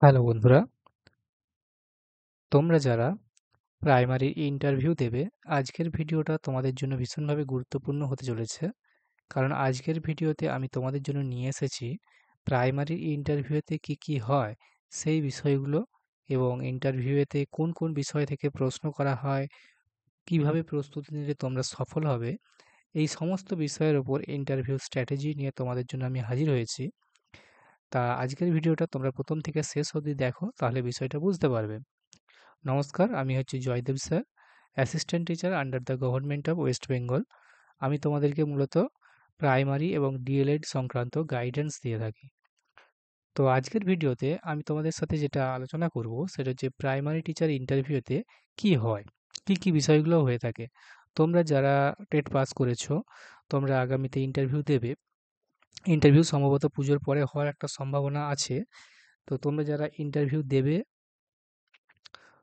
Hello বন্ধুরা, তোমরা যারা প্রাইমারি ইন্টারভিউ দেবে, আজকের ভিডিওটা তোমাদের জন্য ভীষণভাবে গুরুত্বপূর্ণ হতে চলেছে। কারণ আজকের ভিডিওতে আমি তোমাদের জন্য নিয়ে এসেছি প্রাইমারি ইন্টারভিউতে কি কি হয় সেই বিষয়গুলো এবং ইন্টারভিউতে কোন কোন বিষয় থেকে প্রশ্ন করা হয়, কিভাবে প্রস্তুতি নিলে তোমরা সফল হবে, এই সমস্ত বিষয়ের উপর ইন্টারভিউ স্ট্র্যাটেজি নিয়ে তোমাদের জন্য আমি হাজির হয়েছি। তা আজকের ভিডিওটা তোমরা প্রথম থেকে শেষ অবধি দেখো, তাহলে বিষয়টা বুঝতে পারবে। নমস্কার, আমি হচ্ছি Joydev sir, assistant teacher under the government of West Bengal. আমি তোমাদেরকে মূলত প্রাইমারি এবং ডিএলএড সংক্রান্ত গাইডেন্স দিয়ে থাকি। তো আজকের ভিডিওতে আমি তোমাদের সাথে যেটা আলোচনা করব সেটা হচ্ছে প্রাইমারি টিচার ইন্টারভিউতে কি হয়, কি কি বিষয়গুলো হয়ে থাকে। তোমরা যারা টেট পাস করেছো, তোমরা আগামীতে ইন্টারভিউ দেবে। ইন্টারভিউ সম্ভবত পুজোর পরে হওয়ার একটা সম্ভাবনা আছে। তো তোমরা যারা ইন্টারভিউ দেবে,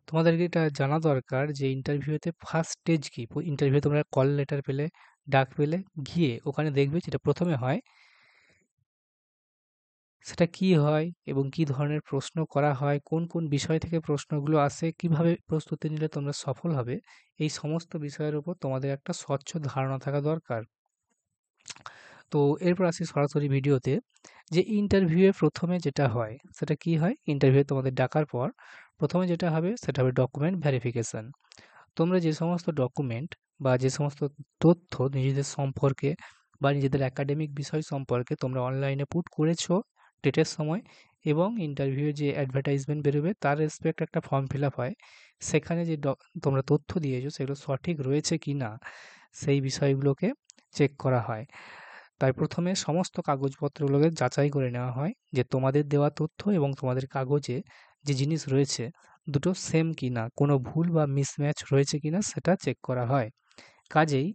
তোমাদেরকে এটা জানা দরকার যে ইন্টারভিউতে ফার্স্ট স্টেজ কি। ইন্টারভিউ তোমরা কল লেটার পেলে, ডাক পেলে, গিয়ে ওখানে দেখবে যেটা প্রথমে হয় সেটা কি হয় এবং কি ধরনের প্রশ্ন করা হয়, কোন কোন বিষয় থেকে প্রশ্নগুলো আসে, কিভাবে প্রস্তুতি নিলে তোমরা সফল হবে, এই সমস্ত বিষয়ের উপর তোমাদের একটা স্বচ্ছ ধারণা থাকা দরকার। তো এরপর আসি সরাসরি ভিডিওতে, যে ইন্টারভিউয়ে প্রথমে যেটা হয় সেটা কি হয়। ইন্টারভিউ তোমাদের ডাকার পর প্রথমে যেটা হবে সেটা হবে ডকুমেন্ট ভেরিফিকেশন। তোমরা যে সমস্ত ডকুমেন্ট বা যে সমস্ত তথ্য নিজেদের সম্পর্কে বা নিজেদের একাডেমিক বিষয় সম্পর্কে তোমরা অনলাইনে পুট করেছো ডেটের সময়, এবং ইন্টারভিউয়ে যে অ্যাডভার্টাইজমেন্ট বেরোবে তার রেসপেক্ট একটা ফর্ম ফিল আপ হয়। সেখানে যে তোমরা তথ্য দিয়েছো সেগুলো সঠিক রয়েছে কি না সেই বিষয়গুলোকে চেক করা হয়। তাই প্রথমে সমস্ত কাগজপত্রগুলোকে যাচাই করে নেওয়া হয় যে তোমাদের দেওয়া তথ্য এবং তোমাদের কাগজে যে জিনিস রয়েছে দুটো সেম কিনা, কোনো ভুল বা মিসম্যাচ রয়েছে কিনা সেটা চেক করা হয়। কাজেই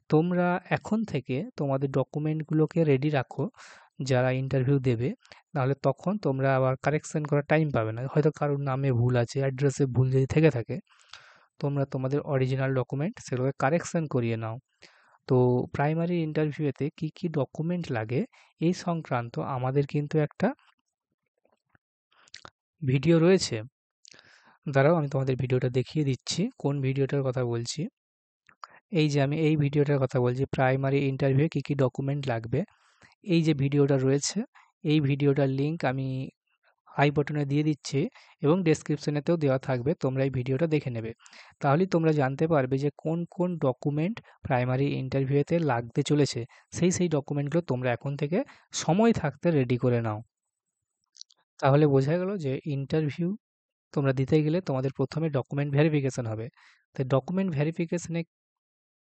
তোমরা এখন থেকে তোমাদের ডকুমেন্টগুলোকে রেডি রাখো যারা ইন্টারভিউ দেবে, নাহলে তখন তোমরা আবার কারেকশন করার টাইম পাবে না। হয়তো কারোর নামে ভুল আছে, অ্যাড্রেসে ভুল যদি থেকে থাকে, তোমরা তোমাদের অরিজিনাল ডকুমেন্ট সেগুলোকে কারেকশন করিয়ে নাও। তো প্রাইমারি ইন্টারভিউতে কি কি ডকুমেন্ট লাগে এই সংক্রান্ত আমাদের কিন্তু একটা ভিডিও রয়েছে। দাঁড়াও, আমি তোমাদের ভিডিওটা দেখিয়ে দিচ্ছি কোন ভিডিওটার কথা বলছি। এই যে আমি এই ভিডিওটার কথা বলছি, প্রাইমারি ইন্টারভিউ কি কি ডকুমেন্ট লাগবে। এই যে ভিডিওটা রয়েছে, এই ভিডিওটার লিংক আমি আই বটনে দিয়ে দিচ্ছি এবং ডেসক্রিপশনেতেও দেওয়া থাকবে, তোমরা এই ভিডিওটা দেখে নেবে। তাহলেই তোমরা জানতে পারবে যে কোন কোন ডকুমেন্ট প্রাইমারি ইন্টারভিউতে লাগতে চলেছে। সেই ডকুমেন্টগুলো তোমরা এখন থেকে সময় থাকতে রেডি করে নাও। তাহলে বোঝা গেল যে ইন্টারভিউ তোমরা দিতে গেলে তোমাদের প্রথমে ডকুমেন্ট ভেরিফিকেশন হবে। তাই ডকুমেন্ট ভেরিফিকেশনে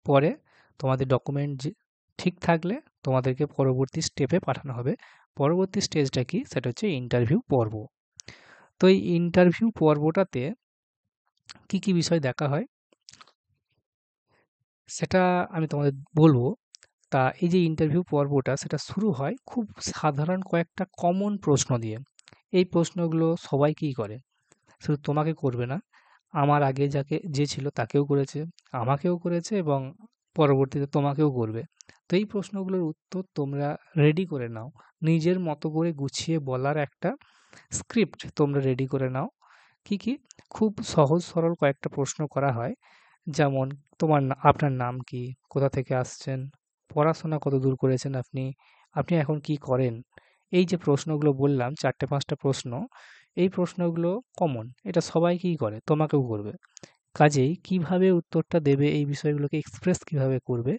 পরে তোমাদের ডকুমেন্ট ঠিক থাকলে তোমাদেরকে পরবর্তী স্টেপে পাঠানো হবে। পরবর্তী স্টেজটা কি, সেটা হচ্ছে ইন্টারভিউ পর্ব। তো এই ইন্টারভিউ পর্বটাতে কি কি বিষয় দেখা হয় সেটা আমি তোমাদের বলবো। তা এই যে ইন্টারভিউ পর্বটা সেটা শুরু হয় খুব সাধারণ কয়েকটা কমন প্রশ্ন দিয়ে। এই প্রশ্নগুলো সবাইকেই করে, শুধু তোমাকে করবে না, আমার আগে যে ছিল তাকেও করেছে, আমাকেও করেছে এবং পরবর্তীতে তোমাকেও করবে। তো এই প্রশ্নগুলোর উত্তর তোমরা রেডি করে নাও, নিজের মতো করে গুছিয়ে বলার একটা স্ক্রিপ্ট তোমরা রেডি করে নাও। কি কি খুব সহজ সরল কয়েকটা প্রশ্ন করা হয়, যেমন আপনার নাম কি, কোথা থেকে আসছেন, পড়াশোনা কতদূর করেছেন আপনি, আপনি এখন কি করেন। এই যে প্রশ্নগুলো বললাম ৪-৫টা প্রশ্ন, এই প্রশ্নগুলো কমন, এটা সবাইকেই করে, তোমাকেও করবে। কাজেই কিভাবে উত্তরটা দেবে, এই বিষয়গুলোকে এক্সপ্রেস কিভাবে করবে,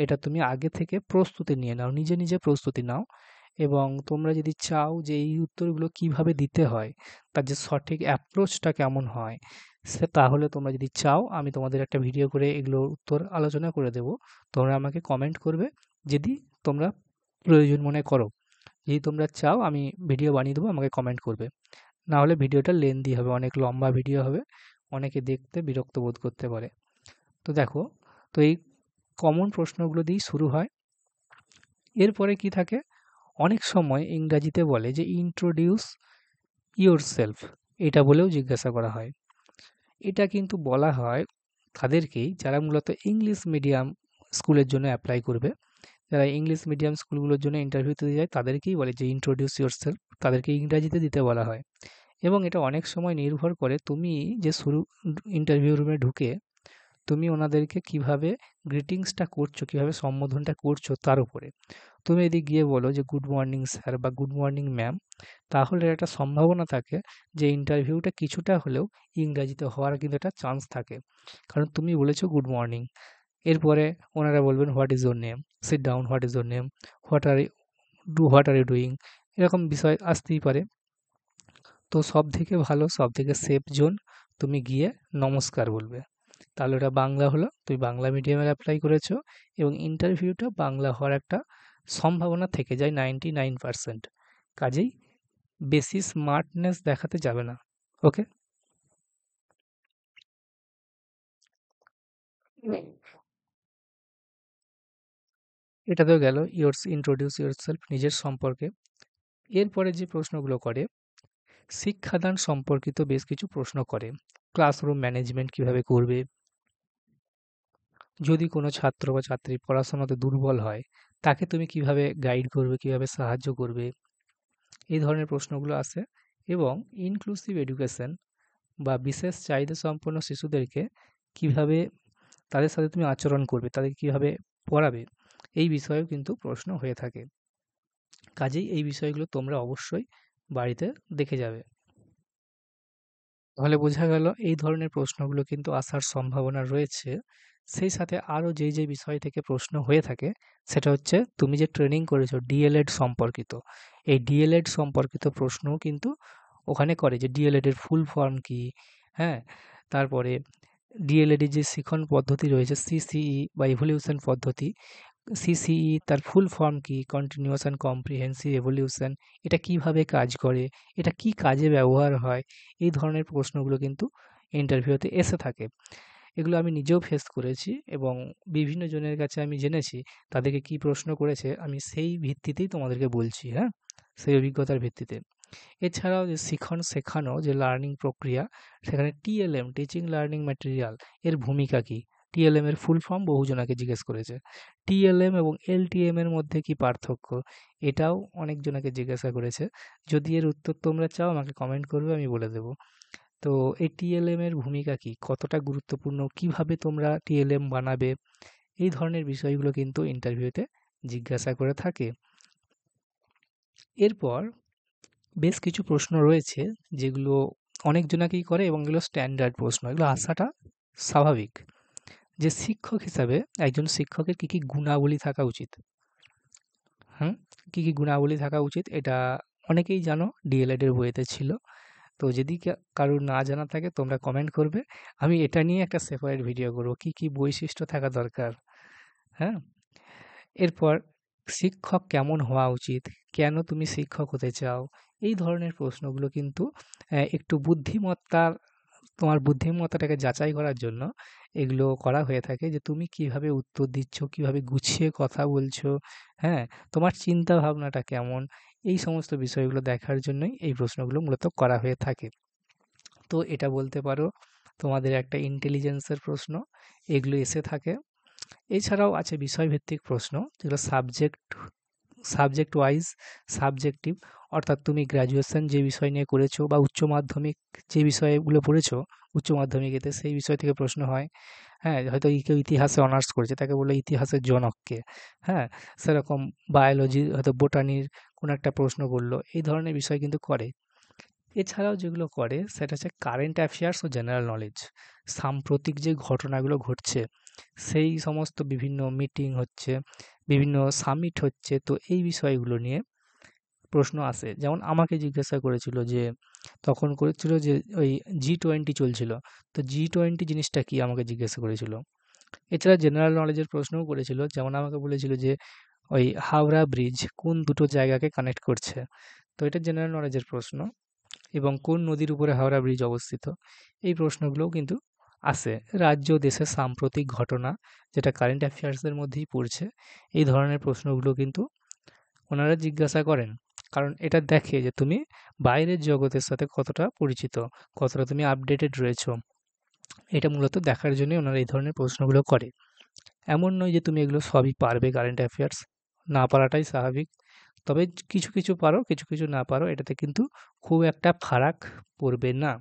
এটা তুমি আগে থেকে প্রস্তুতি নিয়ে নাও, নিজে নিজে প্রস্তুতি নাও। এবং তোমরা যদি চাও যে এই উত্তরগুলো কিভাবে দিতে হয়, তার যে সঠিক অ্যাপ্রোচটা কেমন হয়, তাহলে তোমরা যদি চাও আমি তোমাদের একটা ভিডিও করে এগুলোর উত্তর আলোচনা করে দেব। তোমরা আমাকে কমেন্ট করবে যদি তোমরা প্রয়োজন মনে করো। যদি তোমরা চাও আমি ভিডিও বানিয়ে দেবো, আমাকে কমেন্ট করবে। না হলে ভিডিওটা লেন্দি হবে, অনেক লম্বা ভিডিও হবে, অনেকে দেখতে বিরক্ত বোধ করতে পারে। তো দেখো, তো এই কমন প্রশ্নগুলো দিয়েই শুরু হয়। এরপরে কি থাকে, অনেক সময় ইংরাজিতে বলে যে ইন্ট্রোডিউস ইয়োরসেলফ, এটা বলেও জিজ্ঞাসা করা হয়। এটা কিন্তু বলা হয় তাদেরকেই যারা মূলত ইংলিশ মিডিয়াম স্কুলের জন্য অ্যাপ্লাই করবে। যারা ইংলিশ মিডিয়াম স্কুলগুলোর জন্য ইন্টারভিউ দিতে যায় তাদেরকেই বলে যে ইন্ট্রোডিউস ইয়োরসেলফ, তাদেরকে ইংরাজিতে দিতে বলা হয়। এবং এটা অনেক সময় নির্ভর করে তুমি যে শুরু ইন্টারভিউ রুমে ঢুকে তুমি ওনাদেরকে কিভাবে গ্রিটিংসটা করছো, কিভাবে সম্বোধনটা করছো তার উপরে। তুমি যদি গিয়ে বলো যে গুড মর্নিং স্যার বা গুড মর্নিং ম্যাম, তাহলে একটা সম্ভাবনা থাকে যে ইন্টারভিউটা কিছুটা হলেও ইংরাজিতে হওয়ার কিন্তু একটা চান্স থাকে, কারণ তুমি বলেছো গুড মর্নিং। এরপরে ওনারা বলবেন what is your name, sit down, what is your name, what are you doing, এরকম বিষয় আসতেই পারে। তো সব থেকে ভালো, সব থেকে সেফ জোন, তুমি গিয়ে নমস্কার বলবে। তাহলে ওটা বাংলা হলো, তুমি বাংলা মিডিয়ামে অ্যাপ্লাই করেছো এবং ইন্টারভিউটা বাংলা হওয়ার একটা সম্ভাবনা থেকে যায় 99%। কাজেই বেশি স্মার্টনেস দেখাতে যাবে না। ওকে? এটা তো গেল ইন্ট্রোডিউস ইয়োরসেলফ, নিজের সম্পর্কে। এরপরে যে প্রশ্নগুলো করে, শিক্ষাদান সম্পর্কিত বেশ কিছু প্রশ্ন করে। ক্লাসরুম ম্যানেজমেন্ট কিভাবে করবে, যদি কোনো ছাত্র বা ছাত্রী পড়াশোনাতে দুর্বল হয় তাকে তুমি কিভাবে গাইড করবে, কিভাবে সাহায্য করবে, এই ধরনের প্রশ্নগুলো আসে। এবং ইনক্লুসিভ এডুকেশন বা বিশেষ চাহিদা সম্পন্ন শিশুদেরকে কিভাবে, তাদের সাথে তুমি আচরণ করবে, তাদেরকে কিভাবে পড়াবে, এই বিষয়েও কিন্তু প্রশ্ন হয়ে থাকে। কাজেই এই বিষয়গুলো তোমরা অবশ্যই বাড়িতে দেখে যাবে। তাহলে বোঝা গেল এই ধরনের প্রশ্নগুলো কিন্তু আসার সম্ভাবনা রয়েছে। সেই সাথে আরও যেই বিষয় থেকে প্রশ্ন হয়ে থাকে সেটা হচ্ছে তুমি যে ট্রেনিং করেছো ডিএলএড সম্পর্কিত, এই ডিএলএড সম্পর্কিত প্রশ্নও কিন্তু ওখানে করে, যে ডিএলএড এর ফুল ফর্ম কি, হ্যাঁ? তারপরে ডিএলএড এর যে শিখন পদ্ধতি রয়েছে সিসিই বা ইভলিউশন পদ্ধতি, সিসিই তার ফুল ফর্ম কি, কন্টিনিউয়াস অ্যান্ড কম্প্রিহেন্সিভ এভলিউশন, এটা কিভাবে কাজ করে, এটা কি কাজে ব্যবহার হয়, এই ধরনের প্রশ্নগুলো কিন্তু ইন্টারভিউতে এসে থাকে। এগুলো আমি নিজেও ফেস করেছি এবং বিভিন্ন জনের কাছে আমি জেনেছি তাদেরকে কি প্রশ্ন করেছে, আমি সেই ভিত্তিতেই তোমাদেরকে বলছি, হ্যাঁ? সেই অভিজ্ঞতার ভিত্তিতে। এছাড়াও যে শিখন শেখানো যে লার্নিং প্রক্রিয়া, সেখানে টিএলএম, টিচিং লার্নিং ম্যাটেরিয়াল, এর ভূমিকা কি? টিএলএম এর ফুল ফর্ম বহুজনাকে জিজ্ঞেস করেছে। টিএলএম এবং এলটিএম এর মধ্যে কি পার্থক্য? এটাও অনেকজনাকে জিজ্ঞাসা করেছে। যদি এর উত্তর তোমরা চাও আমাকে কমেন্ট করবে, আমি বলে দেব। তো এই টিএলএম এর ভূমিকা কি? কতটা গুরুত্বপূর্ণ? কিভাবে তোমরা টিএলএম বানাবে? এই ধরনের বিষয়গুলো কিন্তু ইন্টারভিউতে জিজ্ঞাসা করে থাকে। এরপর বেশ কিছু প্রশ্ন রয়েছে যেগুলো অনেকজনাকেই করে এবং এগুলো স্ট্যান্ডার্ড প্রশ্ন। এগুলো আসাটা স্বাভাবিক। যে শিক্ষক হিসাবে একজন শিক্ষকের কী, কী গুণাবলী থাকা উচিত? হুম? কী, কী গুণাবলী থাকা উচিত? এটা অনেকেই জানো, ডিএলএড এর বইতে ছিল। তো যদি কারোর না জানা থাকে তোমরা কমেন্ট করবে। আমি এটা নিয়ে একটা সেপারেট ভিডিও করব। কী, কী বৈশিষ্ট্য থাকা দরকার, হ্যাঁ? এরপর শিক্ষক কেমন হওয়া উচিত? কেন তুমি শিক্ষক হতে চাও? এই ধরনের প্রশ্নগুলো কিন্তু একটু তোমার বুদ্ধিমত্তাটাকে যাচাই করার জন্য এগুলো করা হয়ে থাকে, যে তুমি কিভাবে উত্তর দিচ্ছ, কিভাবে গুছিয়ে কথা বলছো, হ্যাঁ? তোমার চিন্তা ভাবনাটা কেমন? এই সমস্ত বিষয়গুলো দেখার জন্যই এই প্রশ্নগুলো মূলত করা হয়ে থাকে। তো এটা বলতে পারো তোমাদের একটা ইন্টেলিজেন্সের প্রশ্ন, এগুলো এসে থাকে। এছাড়াও আছে বিষয়ভিত্তিক প্রশ্ন, যেগুলো সাবজেক্ট ওয়াইজ, সাবজেক্টিভ, অর্থাৎ তুমি গ্র্যাজুয়েশন যে বিষয় নিয়ে করেছো বা উচ্চ মাধ্যমিক যে বিষয়গুলো পড়েছো উচ্চ মাধ্যমিকেতে, সেই বিষয় থেকে প্রশ্ন হয়। হ্যাঁ, হয়তো কেউ ইতিহাসে অনার্স করেছে, তাকে বললো ইতিহাসের জনক কে? হ্যাঁ, সেরকম বায়োলজি, হয়তো বোটানির কোনো একটা প্রশ্ন করলো, এই ধরনের বিষয় কিন্তু করে। এছাড়াও যেগুলো করে সেটা হচ্ছে কারেন্ট অ্যাফেয়ার্স ও জেনারেল নলেজ। সাম্প্রতিক যে ঘটনাগুলো ঘটছে, সেই সমস্ত বিভিন্ন মিটিং হচ্ছে, বিভিন্ন সামিট হচ্ছে, তো এই বিষয়গুলো নিয়ে প্রশ্ন আসে। যেমন আমাকে জিজ্ঞাসা করেছিল যে, তখন করেছিল যে ওই G20 চলছিল। তো G20 জিনিসটা কি আমাকে জিজ্ঞাসা করেছিল। এছাড়া জেনারেল নলেজের প্রশ্নও করেছিল। যেমন আমাকে বলেছিল যে ওই হাওড়া ব্রিজ কোন দুটো জায়গাকে কানেক্ট করছে? তো এটা জেনারেল নলেজের প্রশ্ন। এবং কোন নদীর উপরে হাওড়া ব্রিজ অবস্থিত? এই প্রশ্নগুলোও কিন্তু আসে। রাজ্য দেশের সাম্প্রতিক ঘটনা, যেটা কারেন্ট অ্যাফেয়ার্সের মধ্যেই পড়ছে, এই ধরনের প্রশ্নগুলো কিন্তু ওনারা জিজ্ঞাসা করেন। কারণ এটা দেখে যে তুমি বাইরের জগতের সাথে কতটা পরিচিত, কতটা তুমি আপডেটেড রয়েছো। এটা মূলত দেখার জন্যই ওনারা এই ধরনের প্রশ্নগুলো করে। এমন নয় যে তুমি এগুলো সবই পারবে কারেন্ট অ্যাফেয়ার্স, না পারাটাই স্বাভাবিক। তবে কিছু কিছু পারো, কিছু কিছু না পারো, এটাতে কিন্তু খুব একটা ফারাক পড়বে না।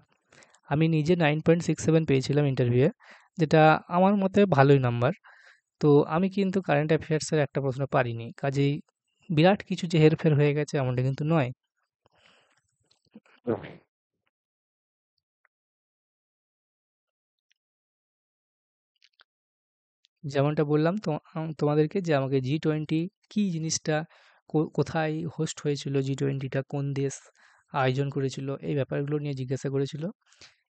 আমি নিজে 9.67 পেয়েছিলাম ইন্টারভিউয়ে, যেটা আমার মতে ভালোই নাম্বার। তো আমি কিন্তু কারেন্ট অ্যাফেয়ার্সের একটা প্রশ্ন পারিনি, কাজেই বিরাট কিছু যে হেরফের হয়ে গেছে এমনটা কিন্তু নয়। যেমনটা বললাম তোমাদেরকে, যে আমাকে G20 কী জিনিসটা, কোথায় হোস্ট হয়েছিল, G20টা কোন দেশ আয়োজন করেছিল, এই ব্যাপারগুলো নিয়ে জিজ্ঞাসা করেছিল।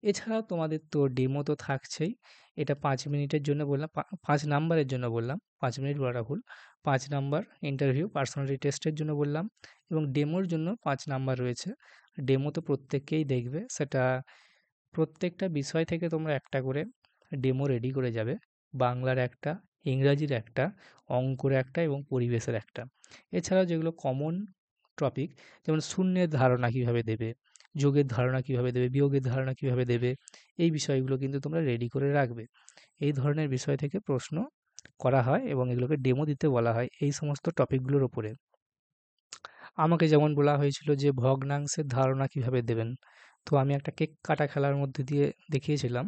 এছাড়াও তোমাদের তো ডেমো তো থাকছেই। এটা 5 মিনিটের জন্য বললাম, 5 নাম্বারের জন্য বললাম, 5 মিনিট বলাটা ভুল। 5 নাম্বার ইন্টারভিউ পার্সোনালিটি টেস্টের জন্য বললাম, এবং ডেমোর জন্য 5 নাম্বার রয়েছে। ডেমো তো প্রত্যেককেই দেখবে, সেটা প্রত্যেকটা বিষয় থেকে তোমরা একটা করে ডেমো রেডি করে যাবে। বাংলার একটা, ইংরাজির একটা, অঙ্কের একটা এবং পরিবেশের একটা। এছাড়াও যেগুলো কমন টপিক, যেমন শূন্যের ধারণা কীভাবে দেবে, যোগের ধারণা কীভাবে দেবে, বিয়োগের ধারণা কীভাবে দেবে, এই বিষয়গুলো কিন্তু তোমরা রেডি করে রাখবে। এই ধরনের বিষয় থেকে প্রশ্ন করা হয় এবং এগুলোকে ডেমো দিতে বলা হয় এই সমস্ত টপিকগুলোর ওপরে। আমাকে যেমন বলা হয়েছিল যে ভগ্নাংশের ধারণা কীভাবে দেবেন, তো আমি একটা কেক কাটা খেলার মধ্যে দিয়ে দেখিয়েছিলাম।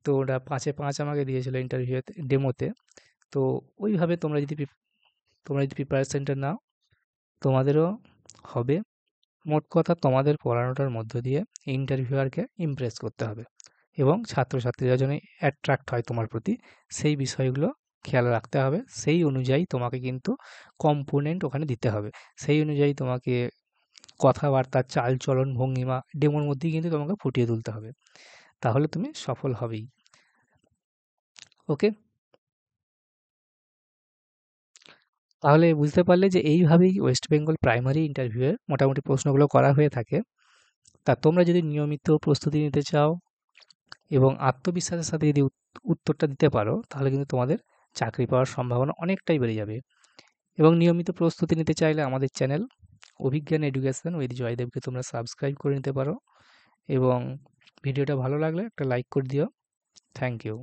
তো ওটা 5 এ 5 আমাকে দিয়েছিল ইন্টারভিউতে, ডেমোতে। তো ওইভাবে তোমরা যদি প্রিপারেশনটা নাও, তোমাদেরও হবে। মোট কথা তোমাদের পড়ানোটার মধ্য দিয়ে ইন্টারভিউয়ারকে ইমপ্রেস করতে হবে, এবং ছাত্রছাত্রীরা যেন অ্যাট্রাক্ট হয় তোমার প্রতি, সেই বিষয়গুলো খেয়াল রাখতে হবে। সেই অনুযায়ী তোমাকে কিন্তু কম্পোনেন্ট ওখানে দিতে হবে। সেই অনুযায়ী তোমাকে কথাবার্তা, চালচলন, ভঙ্গিমা ডেমোর মধ্যেই কিন্তু তোমাকে ফুটিয়ে তুলতে হবে। তাহলে তুমি সফল হবেই। ওকে? তাহলে বুঝতে পারলে যে এইভাবেই ওয়েস্ট বেঙ্গল প্রাইমারি ইন্টারভিউয়ের মোটামুটি প্রশ্নগুলো করা হয়ে থাকে। তা তোমরা যদি নিয়মিত প্রস্তুতি নিতে চাও এবং আত্মবিশ্বাসের সাথে যদি উত্তরটা দিতে পারো, তাহলে কিন্তু তোমাদের চাকরি পাওয়ার সম্ভাবনা অনেকটাই বেড়ে যাবে। এবং নিয়মিত প্রস্তুতি নিতে চাইলে আমাদের চ্যানেল অভিজ্ঞান এডুকেশন উইথ জয়দেবকে তোমরা সাবস্ক্রাইব করে নিতে পারো, এবং ভিডিওটা ভালো লাগলে একটা লাইক করে দিও। Thank you.